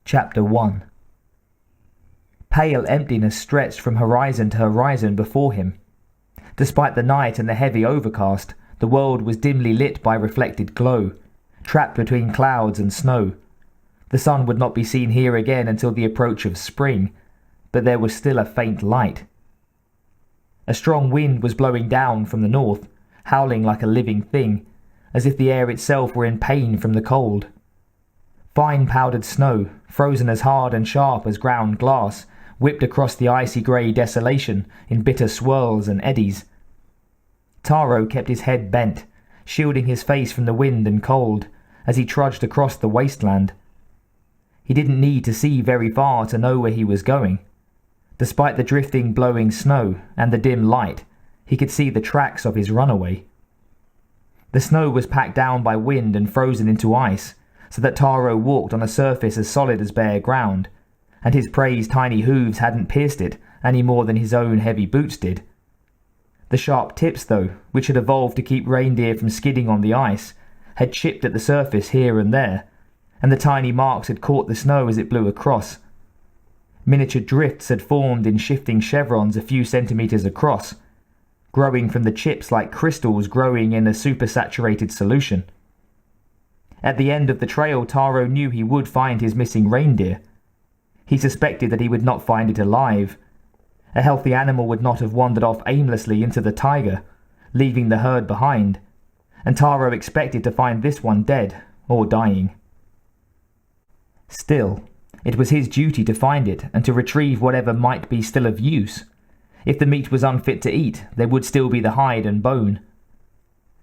Chapter 1. Pale emptiness stretched from horizon to horizon before him. Despite the night and the heavy overcast, the world was dimly lit by reflected glow, trapped between clouds and snow. The sun would not be seen here again until the approach of spring, but there was still a faint light. A strong wind was blowing down from the north, howling like a living thing, as if the air itself were in pain from the cold. Fine powdered snow, frozen as hard and sharp as ground glass, whipped across the icy grey desolation in bitter swirls and eddies. Taro kept his head bent, shielding his face from the wind and cold, as he trudged across the wasteland. He didn't need to see very far to know where he was going. Despite the drifting, blowing snow and the dim light, he could see the tracks of his runaway. The snow was packed down by wind and frozen into ice, so that Taro walked on a surface as solid as bare ground, and his prey's tiny hooves hadn't pierced it any more than his own heavy boots did. The sharp tips, though, which had evolved to keep reindeer from skidding on the ice, had chipped at the surface here and there, and the tiny marks had caught the snow as it blew across. Miniature drifts had formed in shifting chevrons a few centimeters across, growing from the chips like crystals growing in a supersaturated solution. At the end of the trail, Taro knew he would find his missing reindeer. He suspected that he would not find it alive. A healthy animal would not have wandered off aimlessly into the taiga, leaving the herd behind, and Taro expected to find this one dead or dying. Still, it was his duty to find it and to retrieve whatever might be still of use. If the meat was unfit to eat, there would still be the hide and bone.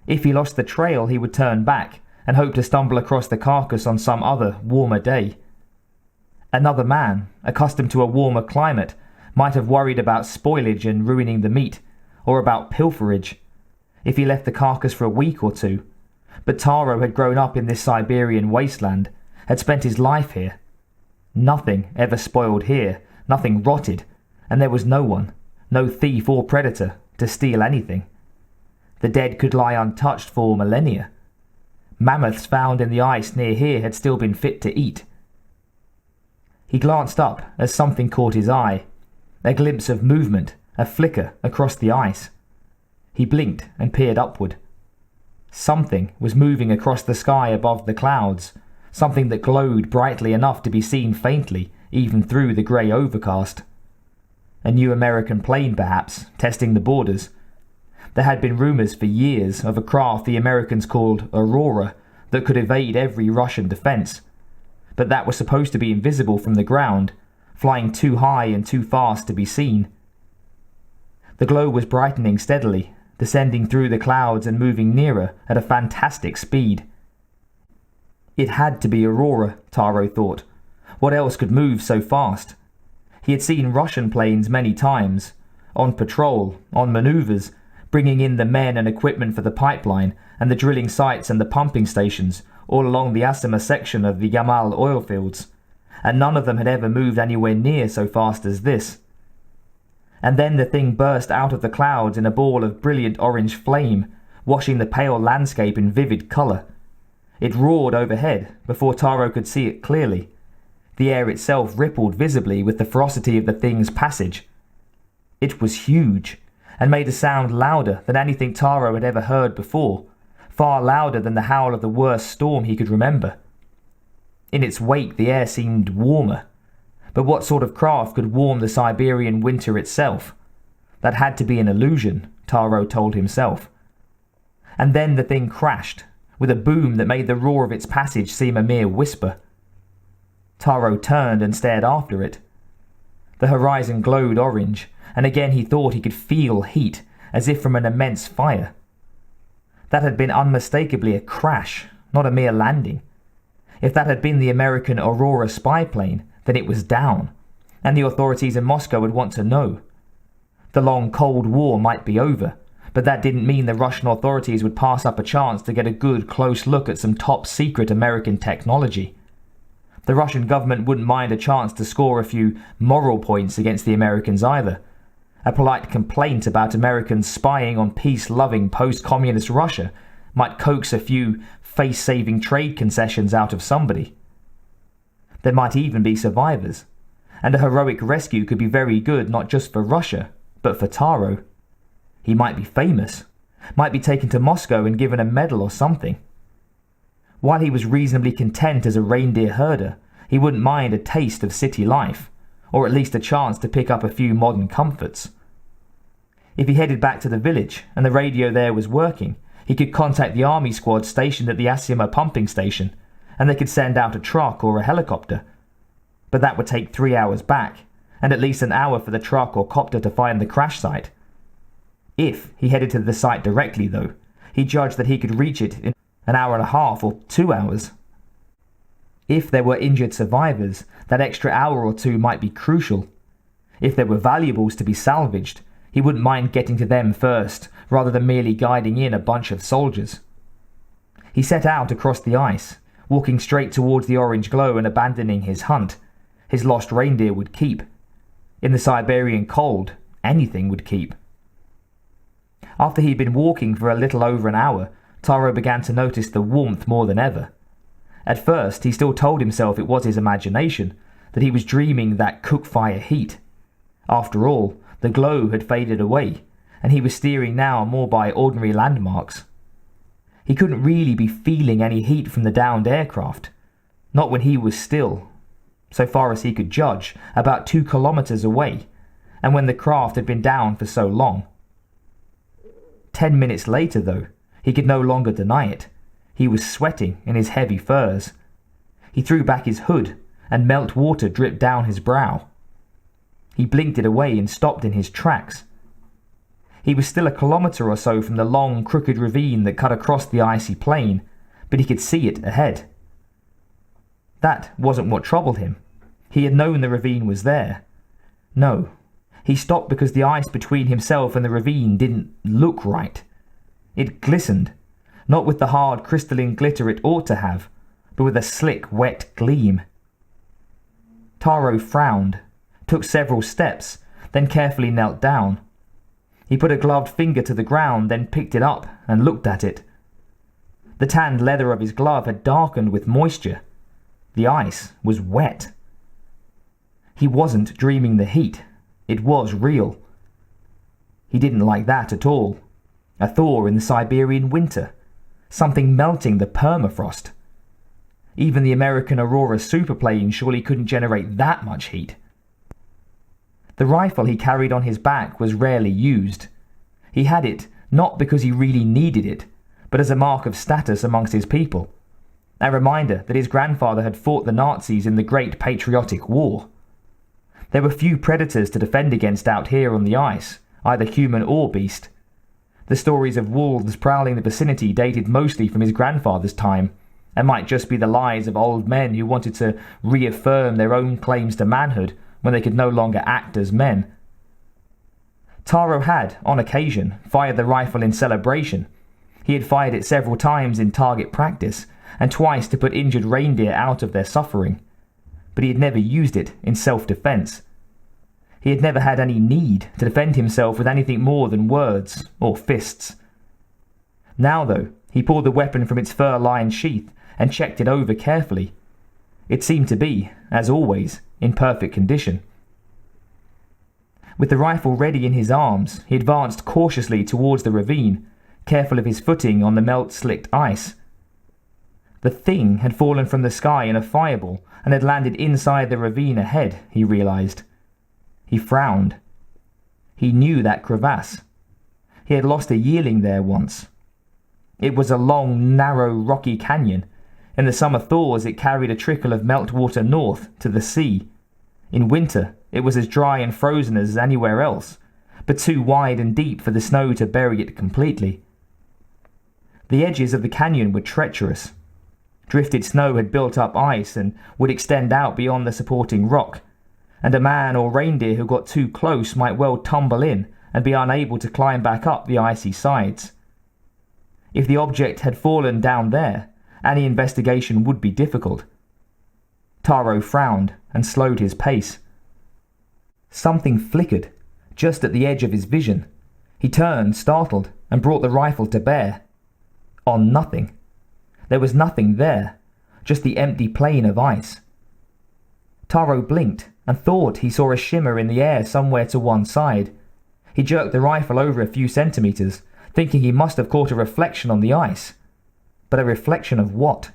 If he lost the trail, he would turn back and hope to stumble across the carcass on some other, warmer day. Another man, accustomed to a warmer climate, might have worried about spoilage and ruining the meat, or about pilferage, if he left the carcass for a week or two. But Taro had grown up in this Siberian wasteland, had spent his life here. Nothing ever spoiled here, nothing rotted, and there was no one, no thief or predator, to steal anything. The dead could lie untouched for millennia. Mammoths found in the ice near here had still been fit to eat. He glanced up as something caught his eye, a glimpse of movement, a flicker across the ice. He blinked and peered upward. Something was moving across the sky above the clouds, something that glowed brightly enough to be seen faintly, even through the grey overcast. A new American plane, perhaps, testing the borders. There had been rumours for years of a craft the Americans called Aurora that could evade every Russian defence, but that was supposed to be invisible from the ground, flying too high and too fast to be seen. The glow was brightening steadily, descending through the clouds and moving nearer at a fantastic speed. It had to be Aurora, Taro thought. What else could move so fast? He had seen Russian planes many times, on patrol, on manoeuvres, bringing in the men and equipment for the pipeline and the drilling sites and the pumping stations all along the Asima section of the Yamal oil fields, and none of them had ever moved anywhere near so fast as this. And then the thing burst out of the clouds in a ball of brilliant orange flame, washing the pale landscape in vivid colour. It roared overhead before Taro could see it clearly. The air itself rippled visibly with the ferocity of the thing's passage. It was huge, and made a sound louder than anything Taro had ever heard before, far louder than the howl of the worst storm he could remember. In its wake the air seemed warmer, but what sort of craft could warm the Siberian winter itself? That had to be an illusion, Taro told himself. And then the thing crashed, with a boom that made the roar of its passage seem a mere whisper. Taro turned and stared after it. The horizon glowed orange, and again he thought he could feel heat, as if from an immense fire. That had been unmistakably a crash, not a mere landing. If that had been the American Aurora spy plane, then it was down, and the authorities in Moscow would want to know. The long Cold War might be over, but that didn't mean the Russian authorities would pass up a chance to get a good close look at some top-secret American technology. The Russian government wouldn't mind a chance to score a few moral points against the Americans either. A polite complaint about Americans spying on peace-loving post-communist Russia might coax a few face-saving trade concessions out of somebody. There might even be survivors, and a heroic rescue could be very good not just for Russia, but for Taro. He might be famous, might be taken to Moscow and given a medal or something. While he was reasonably content as a reindeer herder, he wouldn't mind a taste of city life, or at least a chance to pick up a few modern comforts. If he headed back to the village and the radio there was working, he could contact the army squad stationed at the Asima pumping station, and they could send out a truck or a helicopter. But that would take 3 hours back, and at least an hour for the truck or copter to find the crash site. If he headed to the site directly, though, he judged that he could reach it in an hour and a half or 2 hours. If there were injured survivors, that extra hour or two might be crucial. If there were valuables to be salvaged, he wouldn't mind getting to them first, rather than merely guiding in a bunch of soldiers. He set out across the ice, walking straight towards the orange glow and abandoning his hunt. His lost reindeer would keep. In the Siberian cold, anything would keep. After he'd been walking for a little over an hour, Taro began to notice the warmth more than ever. At first, he still told himself it was his imagination, that he was dreaming that cook-fire heat. After all, the glow had faded away, and he was steering now more by ordinary landmarks. He couldn't really be feeling any heat from the downed aircraft, not when he was still, so far as he could judge, about 2 kilometers away, and when the craft had been down for so long. 10 minutes later, though, he could no longer deny it. He was sweating in his heavy furs. He threw back his hood, and melt water dripped down his brow. He blinked it away and stopped in his tracks. He was still a kilometer or so from the long, crooked ravine that cut across the icy plain, but he could see it ahead. That wasn't what troubled him. He had known the ravine was there. No, he stopped because the ice between himself and the ravine didn't look right. It glistened, not with the hard crystalline glitter it ought to have, but with a slick, wet gleam. Taro frowned, took several steps, then carefully knelt down. He put a gloved finger to the ground, then picked it up and looked at it. The tanned leather of his glove had darkened with moisture. The ice was wet. He wasn't dreaming the heat. It was real. He didn't like that at all. A thaw in the Siberian winter. Something melting the permafrost. Even the American Aurora superplane surely couldn't generate that much heat. The rifle he carried on his back was rarely used. He had it not because he really needed it, but as a mark of status amongst his people. A reminder that his grandfather had fought the Nazis in the Great Patriotic War. There were few predators to defend against out here on the ice, either human or beast. The stories of wolves prowling the vicinity dated mostly from his grandfather's time, and might just be the lies of old men who wanted to reaffirm their own claims to manhood when they could no longer act as men. Taro had, on occasion, fired the rifle in celebration. He had fired it several times in target practice, and twice to put injured reindeer out of their suffering. But he had never used it in self-defense. He had never had any need to defend himself with anything more than words or fists. Now, though, he pulled the weapon from its fur-lined sheath and checked it over carefully. It seemed to be, as always, in perfect condition. With the rifle ready in his arms, he advanced cautiously towards the ravine, careful of his footing on the melt-slicked ice. The thing had fallen from the sky in a fireball and had landed inside the ravine ahead, he realized. He frowned. He knew that crevasse. He had lost a yearling there once. It was a long, narrow, rocky canyon. In the summer thaws, it carried a trickle of meltwater north to the sea. In winter, it was as dry and frozen as anywhere else, but too wide and deep for the snow to bury it completely. The edges of the canyon were treacherous. Drifted snow had built up ice and would extend out beyond the supporting rock, and a man or reindeer who got too close might well tumble in and be unable to climb back up the icy sides. If the object had fallen down there, any investigation would be difficult. Taro frowned and slowed his pace. Something flickered, just at the edge of his vision. He turned, startled, and brought the rifle to bear. On nothing. There was nothing there, just the empty plain of ice. Taro blinked and thought he saw a shimmer in the air somewhere to one side. He jerked the rifle over a few centimeters, thinking he must have caught a reflection on the ice. But a reflection of what?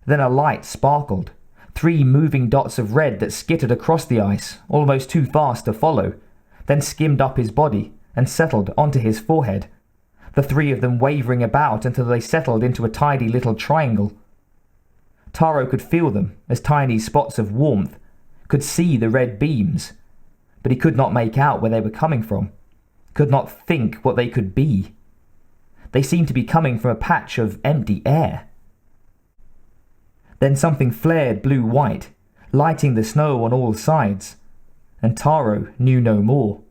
Then a light sparkled, 3 moving dots of red that skittered across the ice, almost too fast to follow, then skimmed up his body and settled onto his forehead, the 3 of them wavering about until they settled into a tidy little triangle. Taro could feel them as tiny spots of warmth, could see the red beams, but he could not make out where they were coming from, could not think what they could be. They seemed to be coming from a patch of empty air. Then something flared blue-white, lighting the snow on all sides, and Taro knew no more.